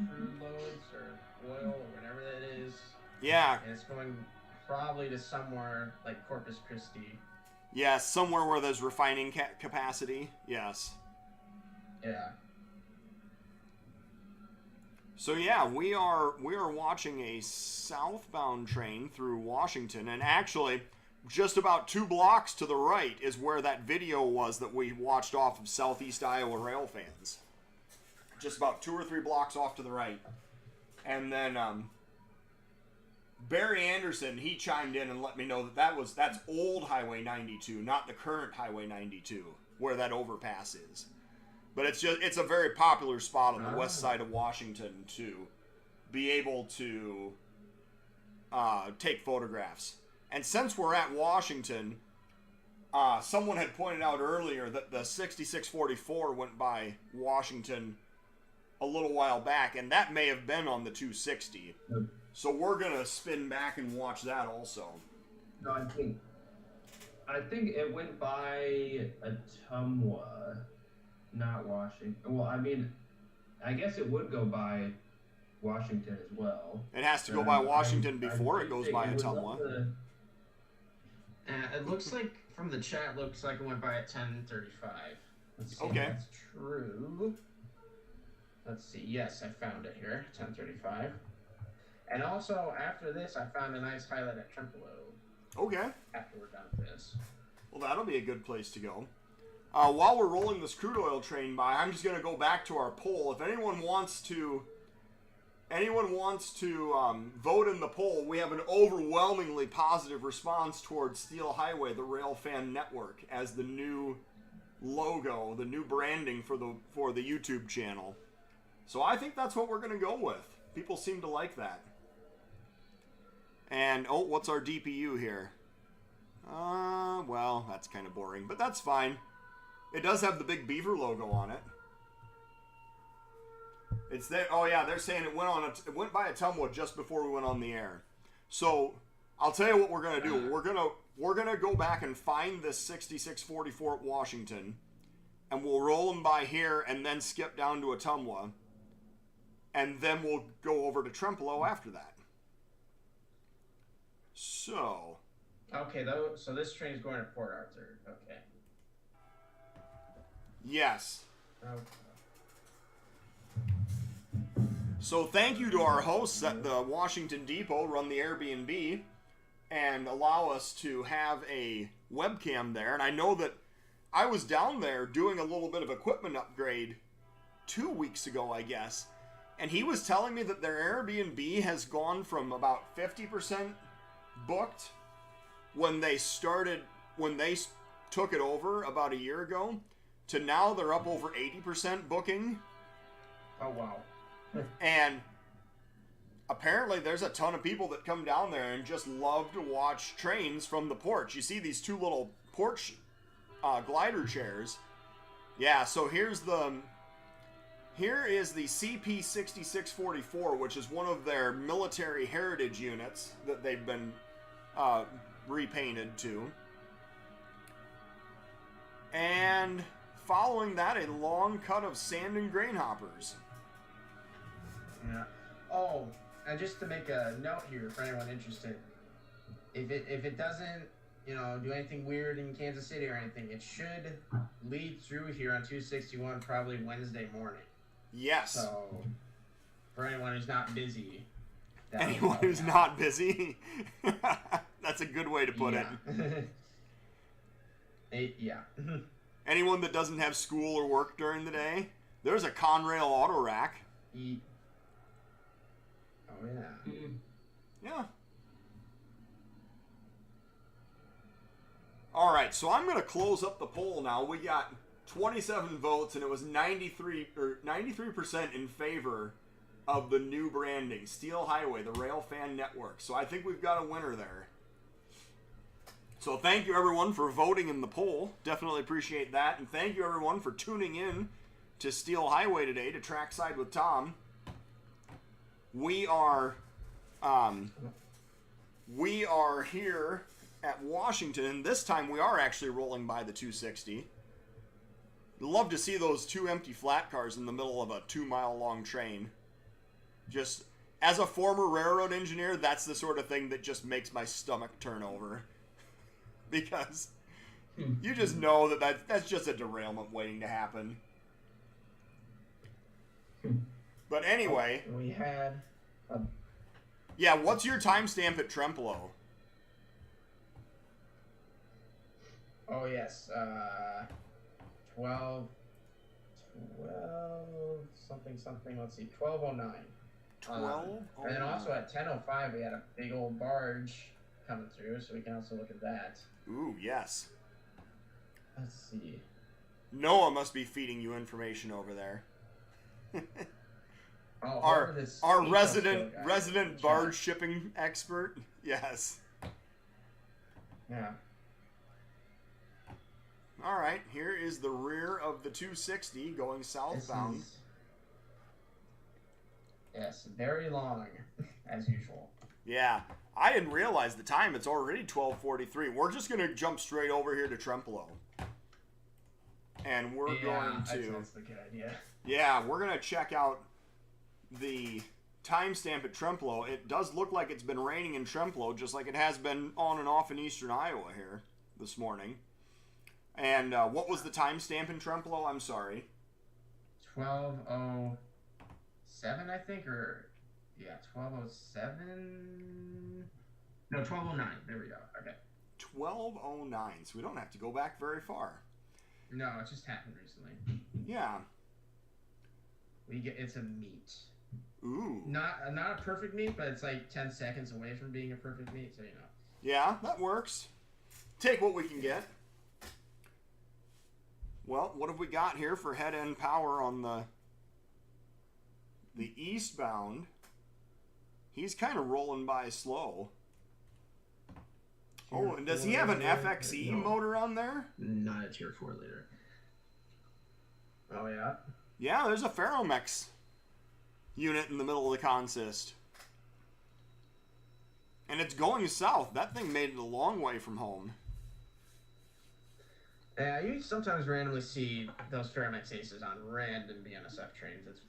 S3: crude loads or oil or whatever that is.
S1: Yeah.
S3: And it's going probably to somewhere like Corpus Christi.
S1: Yes, somewhere where there's refining capacity. Yes.
S3: Yeah.
S1: So yeah, we are watching a southbound train through Washington, and actually, just about 2 blocks to the right is where that video was that we watched off of Southeast Iowa Railfans. Just about 2 or 3 blocks off to the right, and then Barry Anderson, he chimed in and let me know that's old Highway 92, not the current Highway 92, where that overpass is. But it's a very popular spot on the west side of Washington to be able to take photographs. And since we're at Washington, someone had pointed out earlier that the 6644 went by Washington a little while back, and that may have been on the 260. So we're gonna spin back and watch that also.
S2: No, I think it went by Ottumwa, not Washington. Well, I mean, I guess it would go by Washington as well.
S1: It has to go by Washington before it goes by Ottumwa.
S3: It looks like from the chat, looks like it went by at 10:35. Let's see
S1: Okay.
S3: if that's true. Let's see. Yes, I found it here. 10:35. And also after this, I found a nice highlight at Trempealeau.
S1: Okay.
S3: After we're done with this.
S1: Well, that'll be a good place to go. While we're rolling this crude oil train by, I'm just going to go back to our poll. If anyone wants to vote in the poll, we have an overwhelmingly positive response towards Steel Highway, the Railfan network, as the new logo, the new branding for the YouTube channel. So I think that's what we're going to go with. People seem to like that. And, oh, what's our DPU here? Well, that's kind of boring, but that's fine. It does have the big beaver logo on it. It's there. Oh yeah, they're saying it went by Ottumwa just before we went on the air. So I'll tell you what we're gonna do. We're gonna go back and find this 6644 at Washington, and we'll roll them by here and then skip down to Ottumwa, and then we'll go over to Trempealeau after that. So.
S3: Okay, so this train is going to Port Arthur. Okay.
S1: Yes.
S3: Okay.
S1: So thank you to our hosts at the Washington Depot, run the Airbnb, and allow us to have a webcam there. And I know that I was down there doing a little bit of equipment upgrade 2 weeks ago, I guess. And he was telling me that their Airbnb has gone from about 50% booked when they took it over about a year ago, to now they're up over 80% booking.
S3: Oh, wow.
S1: And apparently there's a ton of people that come down there and just love to watch trains from the porch. You see these 2 little porch glider chairs. Yeah, so here is the CP6644, which is one of their military heritage units that they've been repainted to. And following that, a long cut of sand and grain hoppers.
S3: Yeah. Oh, and just to make a note here for anyone interested, if it doesn't, do anything weird in Kansas City or anything, it should lead through here on 261 probably Wednesday morning.
S1: Yes.
S3: So, for anyone who's not busy.
S1: Anyone who's not busy? That's a good way to put
S3: it. Yeah.
S1: Anyone that doesn't have school or work during the day, there's a Conrail auto rack.
S3: Oh, yeah.
S1: Yeah. All right, so I'm going to close up the poll now. We got 27 votes, and it was 93% in favor of the new branding, Steel Highway, the Railfan network. So I think we've got a winner there. So thank you, everyone, for voting in the poll. Definitely appreciate that. And thank you, everyone, for tuning in to Steel Highway today to Trackside with Tom. We are here at Washington. This time we are actually rolling by the 260. Love to see those two empty flat cars in the middle of a 2-mile-long train. Just as a former railroad engineer, that's the sort of thing that just makes my stomach turn over. Because you just know that's just a derailment waiting to happen. But anyway.
S3: We had...
S1: Yeah, what's your timestamp at Trempolo?
S3: Oh, yes. 12 something. Let's see, 12:09.
S1: 12.
S3: And then also at 10:05 we had a big old barge coming through, so we can also look at that.
S1: Ooh, yes.
S3: Let's see.
S1: Noah must be feeding you information over there.
S3: Oh,
S1: our resident barge shipping expert. Yes.
S3: Yeah.
S1: All right, here is the rear of the 260 going southbound.
S3: Yes, very long, as usual.
S1: Yeah, I didn't realize the time. It's already 12:43. We're just going to jump straight over here to Trempolo. And we're going to...
S3: That's a good idea.
S1: Yeah, we're going to check out the timestamp at Trempolo. It does look like it's been raining in Trempolo, just like it has been on and off in eastern Iowa here this morning. And what was the timestamp in Trempolo? I'm sorry.
S3: 12:07, I think, or yeah, 12:07. No, 12:09. There we go. Okay.
S1: 12:09. So we don't have to go back very far.
S3: No, it just happened recently.
S1: Yeah.
S3: It's a meet.
S1: Ooh.
S3: Not a perfect meet, but it's like 10 seconds away from being a perfect meet, so you know.
S1: Yeah, that works. Take what we can get. Well, what have we got here for head-end power on the eastbound? He's kind of rolling by slow. Oh, and does he have an FXE motor on there?
S5: Not a Tier 4 liter.
S3: Oh, yeah?
S1: Yeah, there's a Ferromex unit in the middle of the consist. And it's going south. That thing made it a long way from home.
S3: Yeah, you sometimes randomly see those Ferromex Aces on random BNSF trains.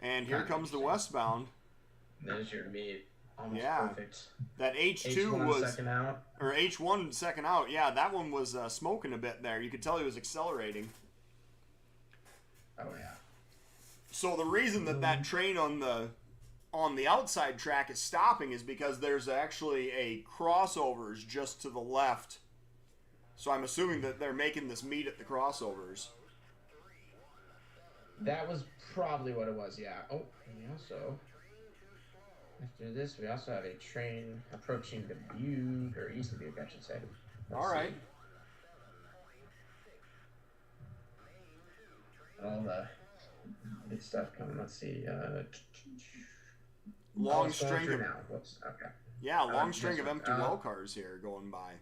S1: And here comes the westbound.
S3: There's your meet. Almost perfect.
S1: That H2 was second out. Or H1 second out. Yeah, that one was smoking a bit there. You could tell he was accelerating.
S3: Oh yeah.
S1: So the reason that train on the outside track is stopping is because there's actually a crossovers just to the left. So I'm assuming that they're making this meet at the crossovers.
S3: That was probably what it was, yeah. Oh, and also, after this, we also have a train approaching Dubuque, or east of Dubuque, I should say.
S1: All right.
S3: All the good stuff coming. Let's see.
S1: Long string of...
S3: now. Whoops. Okay.
S1: Yeah, long string of empty well cars here going by.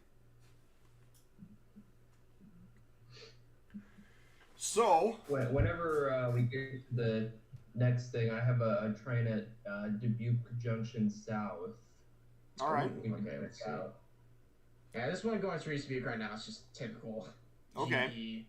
S1: So,
S2: whenever we get to the next thing, I have a train at Dubuque Junction South.
S1: All right.
S3: Okay, let's see. Yeah, this one going through East Dubuque right now is just typical.
S1: Okay.
S3: GE,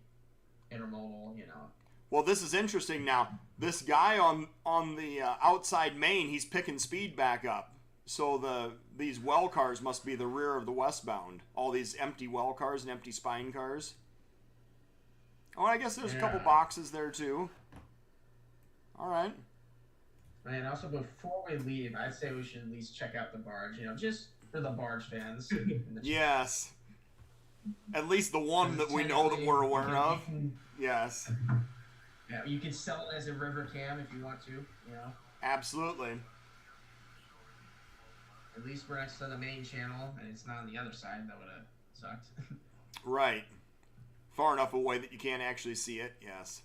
S3: intermodal, you know.
S1: Well, this is interesting now. This guy on the outside main, he's picking speed back up. So these well cars must be the rear of the westbound. All these empty well cars and empty spine cars. Oh, I guess there's a couple boxes there, too. All right.
S3: And also, before we leave, I'd say we should at least check out the barge, you know, just for the barge fans.
S1: Yes. At least the one that we know that we're aware of. Yes.
S3: Yeah, you can sell it as a river cam if you want to, you know.
S1: Absolutely.
S3: At least we're next to the main channel, and it's not on the other side. That would have sucked.
S1: Right. Far enough away that you can't actually see it, yes.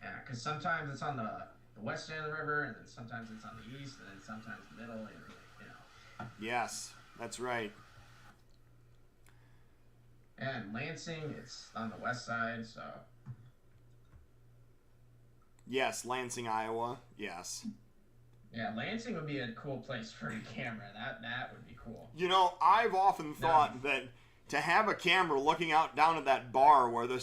S3: Yeah, because sometimes it's on the west end of the river, and then sometimes it's on the east, and then sometimes the middle, and, you know.
S1: Yes, that's right.
S3: And Lansing, it's on the west side, so...
S1: Yes, Lansing, Iowa. Yes.
S3: Yeah, Lansing would be a cool place for a camera. That would be cool.
S1: You know, I've often thought that to have a camera looking out down at that bar where the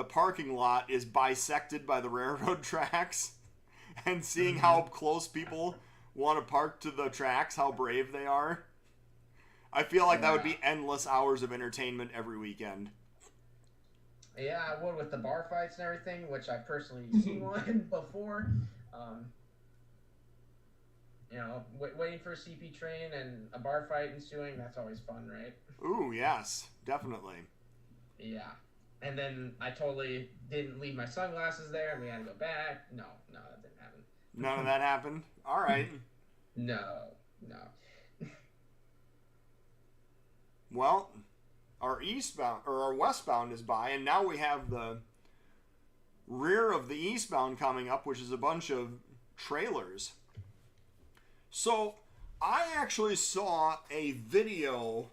S1: parking lot is bisected by the railroad tracks, and seeing how close people want to park to the tracks, how brave they are. I feel like that would be endless hours of entertainment every weekend.
S3: Yeah, I would with the bar fights and everything, which I personally seen one before. You know, waiting for a CP train and a bar fight ensuing, that's always fun, right?
S1: Ooh, yes, definitely.
S3: Yeah. And then I totally didn't leave my sunglasses there and we had to go back. No, that didn't happen.
S1: None of that happened? All right.
S3: No.
S1: Well, our westbound is by, and now we have the rear of the eastbound coming up, which is a bunch of trailers. So, I actually saw a video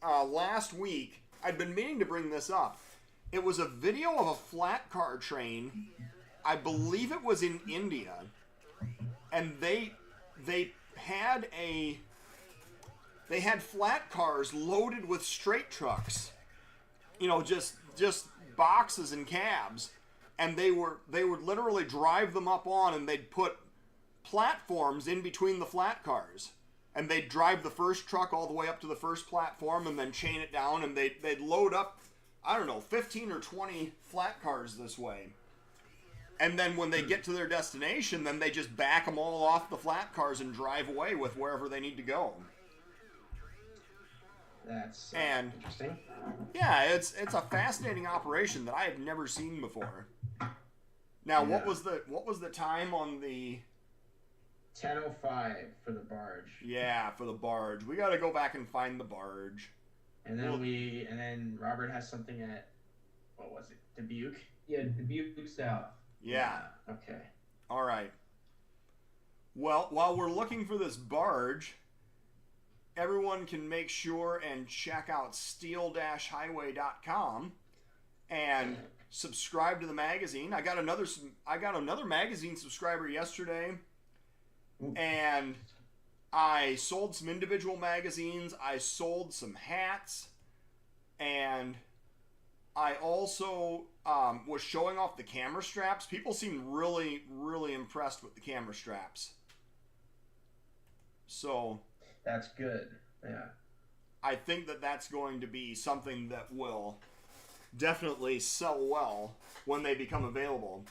S1: last week. I'd been meaning to bring this up. It was a video of a flat car train. I believe it was in India. And they had flat cars loaded with straight trucks. You know, just boxes and cabs. And they would literally drive them up on, and they'd put platforms in between the flat cars, and they'd drive the first truck all the way up to the first platform and then chain it down, and they'd load up, I don't know, 15 or 20 flat cars this way. And then when they get to their destination, then they just back them all off the flat cars and drive away with wherever they need to go.
S3: That's interesting.
S1: Yeah, it's a fascinating operation that I have never seen before. Now, what was the time on the
S3: 10:05 for the barge.
S1: Yeah, for the barge. We got to go back and find the barge.
S3: And then Robert has something at, what was it, Dubuque?
S2: Yeah, Dubuque South.
S1: Yeah.
S3: Okay.
S1: All right. Well, while we're looking for this barge, everyone can make sure and check out steel-highway.com and subscribe to the magazine. I got another magazine subscriber yesterday. And I sold some individual magazines. I sold some hats. And I also was showing off the camera straps. People seem really, really impressed with the camera straps. So
S3: that's good. Yeah.
S1: I think that's going to be something that will definitely sell well when they become available.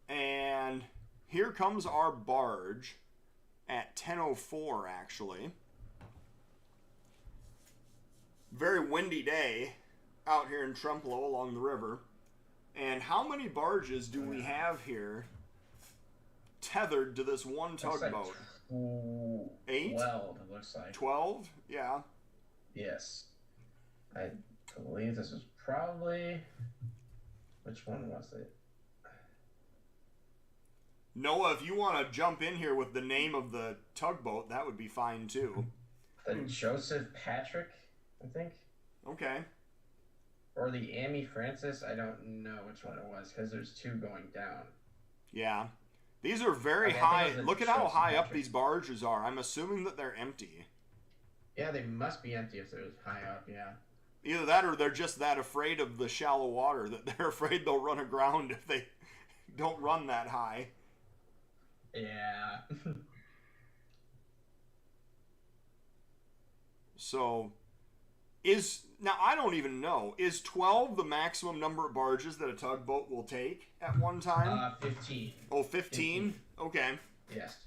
S1: And here comes our barge at 10:04, actually. Very windy day out here in Trempealeau along the river. And how many barges do we have here tethered to this one tugboat?
S3: Like
S1: 8?
S3: 12, it looks like.
S1: 12? Yeah.
S3: Yes. I believe this is probably... Which one was it?
S1: Noah, if you want to jump in here with the name of the tugboat, that would be fine too.
S3: The Joseph Patrick, I think.
S1: Okay.
S3: Or the Amy Francis, I don't know which one it was, because there's two going down.
S1: Yeah. These are very high. Look at how high up these barges are. I'm assuming that they're empty.
S3: Yeah, they must be empty if they're high up, yeah.
S1: Either that or they're just that afraid of the shallow water that they're afraid they'll run aground if they don't run that high.
S3: Yeah.
S1: So, now I don't even know. Is 12 the maximum number of barges that a tugboat will take at one time?
S3: 15.
S1: Oh, 15? Okay.
S3: Yes.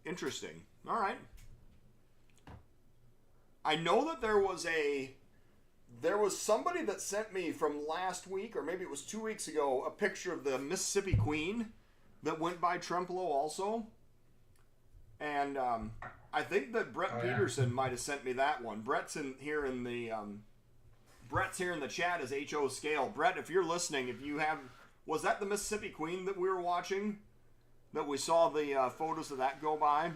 S1: Interesting. All right. I know that there was somebody that sent me from last week, or maybe it was 2 weeks ago, a picture of the Mississippi Queen that went by Trempealeau also. And I think that Brett Peterson might have sent me that one. Brett's here in the chat as HO Scale. Brett, if you're listening, was that the Mississippi Queen that we were watching? That we saw the photos of that go by?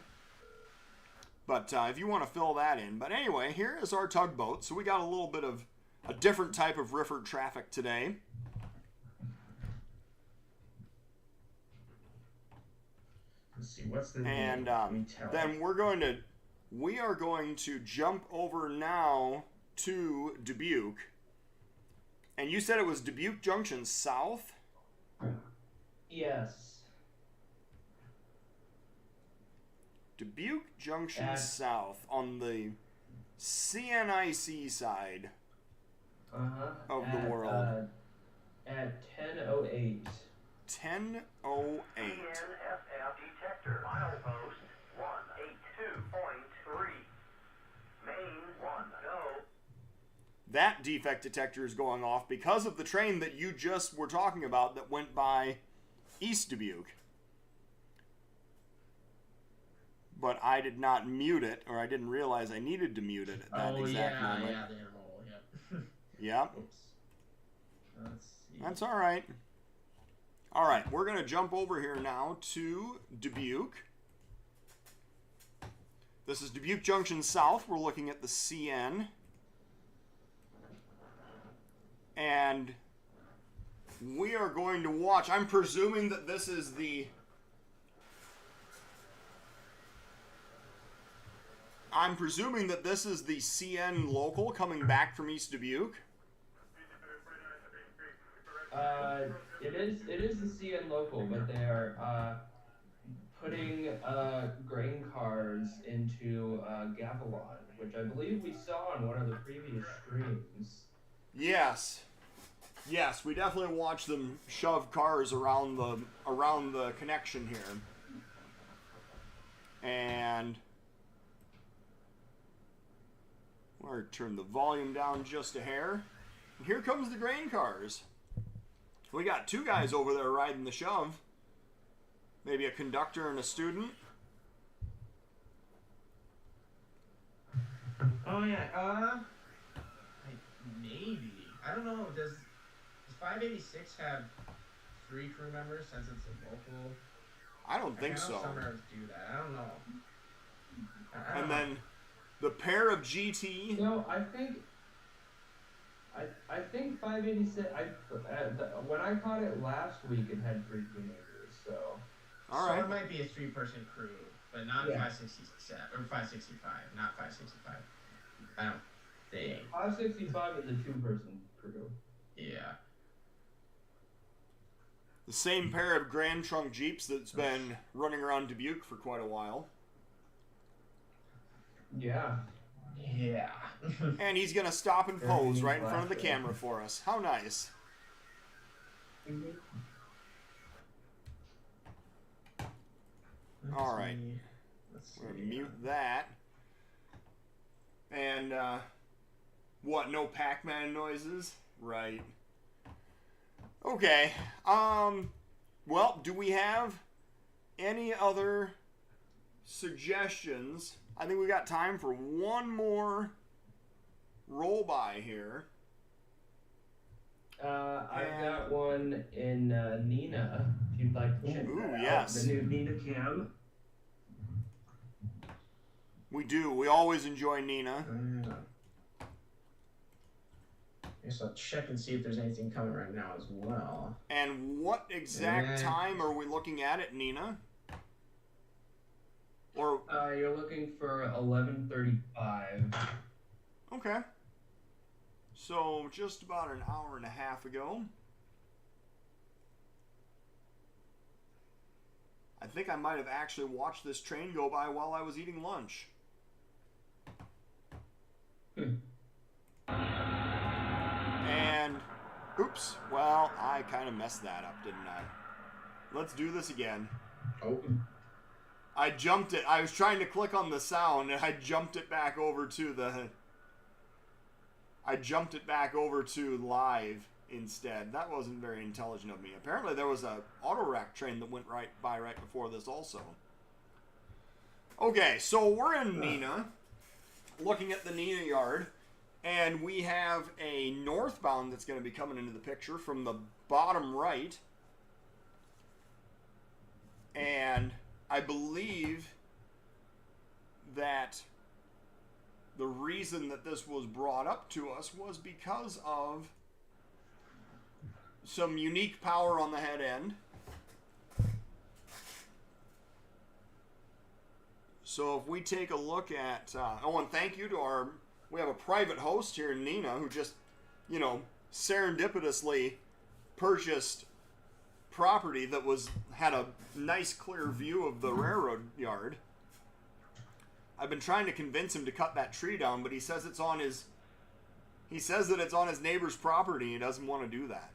S1: But if you want to fill that in. But anyway, here is our tugboat. So we got a little bit of a different type of Rifford traffic today.
S2: Let's see, what's the
S1: And then we are going to jump over now to Dubuque. And you said it was Dubuque Junction South?
S2: Yes.
S1: Dubuque Junction South on the CNIC side of the world.
S2: At 10:08.
S1: 10:08.
S5: bnsf detector. Milepost 182.3. Main 1 go.
S1: That defect detector is going off because of the train that you just were talking about that went by East Dubuque. But I did not mute it, or I didn't realize I needed to mute it at that exact moment.
S3: Yeah, the interval, yep.
S1: Yep.
S3: Oops. Let's see.
S1: That's all right. All right, we're going to jump over here now to Dubuque. This is Dubuque Junction South. We're looking at the CN. And we are going to watch. I'm presuming that this is the... CN local coming back from East Dubuque.
S2: It is the CN local, but they are putting grain cars into Gavilon, which I believe we saw on one of the previous streams.
S1: Yes. Yes, we definitely watched them shove cars around the connection here. And we're going to turn the volume down just a hair. And here comes the grain cars. We got two guys over there riding the shove. Maybe a conductor and a student.
S3: Oh yeah, maybe. I don't know. Does 586 have 3 crew members since it's a local?
S1: I don't think so.
S3: Some railroads do that. I don't know.
S1: And then the pair of GT.
S2: No, I think 586. When I caught it last week, it had 3 crew members. So.
S1: All right.
S3: So it might be a 3-person crew, but not 567 or 565, not 565. I don't think.
S2: 565 is a 2-person crew.
S3: Yeah.
S1: The same pair of Grand Trunk Jeeps that's been running around Dubuque for quite a while.
S2: Yeah.
S3: Yeah.
S1: And he's going to stop and pose right in front of the camera for us. How nice. All right. We're going to mute that. And, what, no Pac-Man noises? Right. Okay. Well, do we have any other suggestions? I think we got time for one more roll by here.
S2: I've got one in Nina, if you'd like to check that out.
S1: Yes.
S2: The new Nina cam.
S1: We do. We always enjoy Nina.
S3: I guess I'll check and see if there's anything coming right now as well.
S1: And what exact time are we looking at Nina? Or
S2: you're looking for 11:35.
S1: okay. So just about an hour and a half ago. I think I might have actually watched this train go by while I was eating lunch. And, oops, well, I kind of messed that up, didn't I? Let's do this again.
S3: Oh.
S1: I jumped it. I was trying to click on the sound, and I jumped it back over to live instead. That wasn't very intelligent of me. Apparently there was a auto rack train that went right before this also. Okay, so we're in Nina, looking at the Nina yard, and we have a northbound that's going to be coming into the picture from the bottom right. And I believe that the reason that this was brought up to us was because of some unique power on the head end. So if we take a look at, oh, and thank you to we have a private host here, Nina, who just, you know, serendipitously purchased property that had a nice clear view of the railroad yard. I've been trying to convince him to cut that tree down, but he says that it's on his neighbor's property. He doesn't want to do that.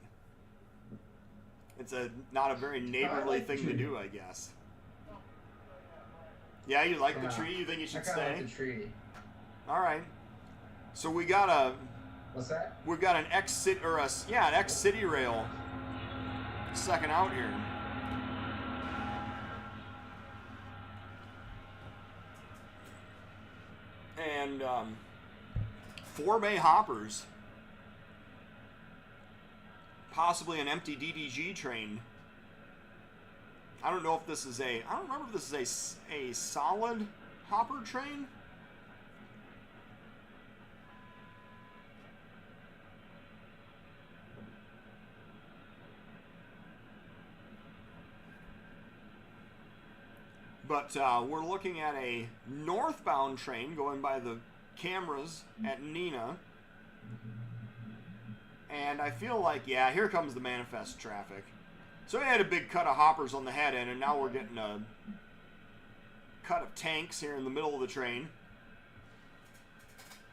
S1: It's not a very neighborly thing to do, I guess. Yeah, you like the tree? You think you should stay?
S3: I like the tree.
S1: All right. So we got
S3: What's that?
S1: we've got an an ex-city rail second out here. And 4-bay hoppers. Possibly an empty DDG train. I don't know if this is I don't remember if this is a solid hopper train. But we're looking at a northbound train going by the cameras at Nina. And I feel like, yeah, here comes the manifest traffic. So we had a big cut of hoppers on the head end, and now we're getting a cut of tanks here in the middle of the train.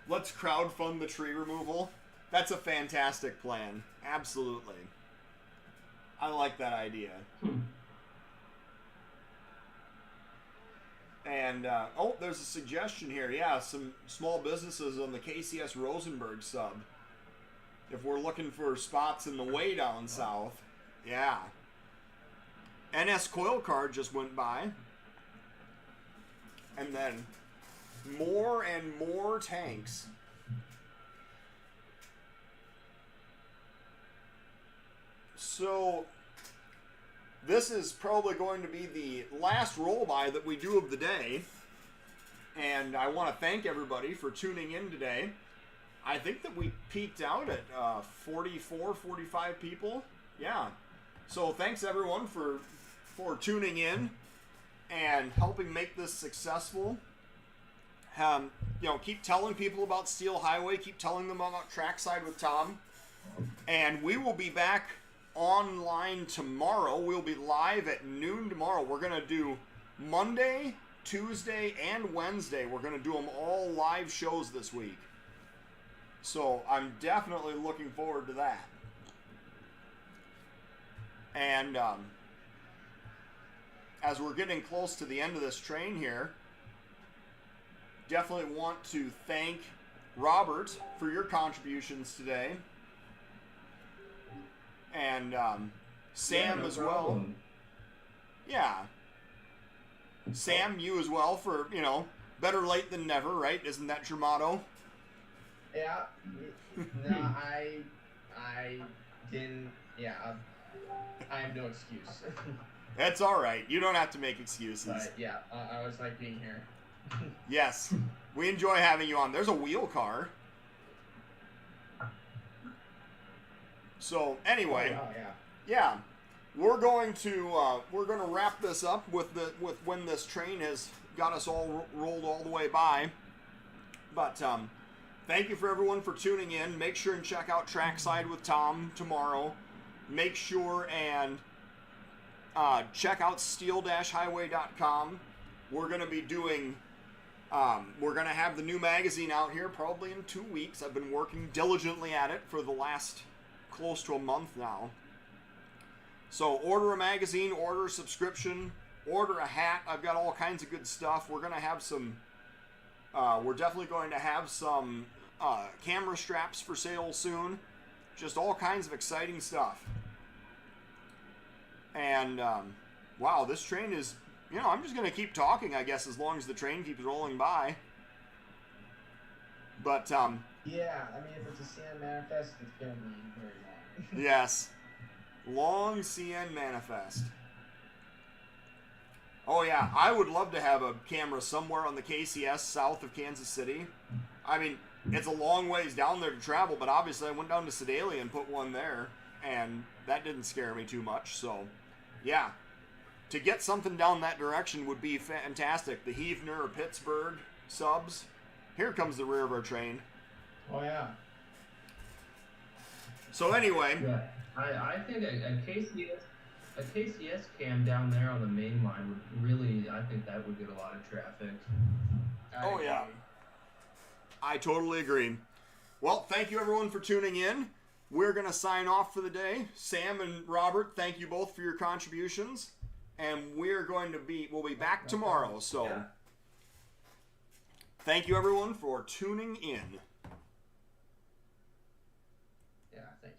S1: Let's crowdfund the tree removal. That's a fantastic plan. Absolutely. I like that idea. And, oh, there's a suggestion here. Yeah, some small businesses on the KCS Rosenberg sub. If we're looking for spots in the way down south. Yeah. NS Coil Card just went by. And then more and more tanks. So this is probably going to be the last roll-by that we do of the day. And I want to thank everybody for tuning in today. I think that we peaked out at 44, 45 people. Yeah. So thanks everyone for tuning in and helping make this successful. You know, keep telling people about Steel Highway. Keep telling them about Trackside with Tom. And we will be back online tomorrow. We'll be live at noon tomorrow. We're going to do Monday, Tuesday, and Wednesday. We're going to do them all live shows this week. So I'm definitely looking forward to that. And as we're getting close to the end of this train here, definitely want to thank Robert for your contributions today. And Sam as well. Yeah. Sam, you as well for, you know, better late than never, right? Isn't that your motto?
S3: Yeah. No, I didn't. Yeah. I have no excuse.
S1: That's all right. You don't have to make excuses.
S3: But yeah, I always like being here.
S1: Yes. We enjoy having you on. There's a wheel car. So anyway,
S3: Oh, yeah.
S1: yeah, we're going to wrap this up with when this train has got us all rolled all the way by. But thank you for everyone for tuning in. Make sure and check out Trackside with Tom tomorrow. Make sure and check out steel-highway.com. We're going to be doing, we're going to have the new magazine out here probably in 2 weeks. I've been working diligently at it for the last close to a month now. So order a magazine, order a subscription, order a hat. I've got all kinds of good stuff. We're going to have some, we're definitely going to have some camera straps for sale soon. Just all kinds of exciting stuff. And, wow, this train is, you know, I'm just going to keep talking, I guess, as long as the train keeps rolling by. But,
S3: Yeah, I mean, if it's a CN manifest, it's going to be very long.
S1: yes. Long CN manifest. Oh, yeah, I would love to have a camera somewhere on the KCS south of Kansas City. I mean, it's a long ways down there to travel, but obviously I went down to Sedalia and put one there, and that didn't scare me too much. So, yeah, to get something down that direction would be fantastic. The Heavener or Pittsburgh subs. Here comes the rear of our train.
S3: Oh yeah.
S1: So anyway,
S2: Yeah, I think a KCS cam down there on the main line would really, I think that would get a lot of traffic.
S1: Oh, yeah. I totally agree. Well, thank you everyone for tuning in. We're going to sign off for the day. Sam and Robert, thank you both for your contributions. And we'll be back tomorrow. So,
S3: Yeah.
S1: thank you everyone for tuning in.
S3: Yeah, thank you.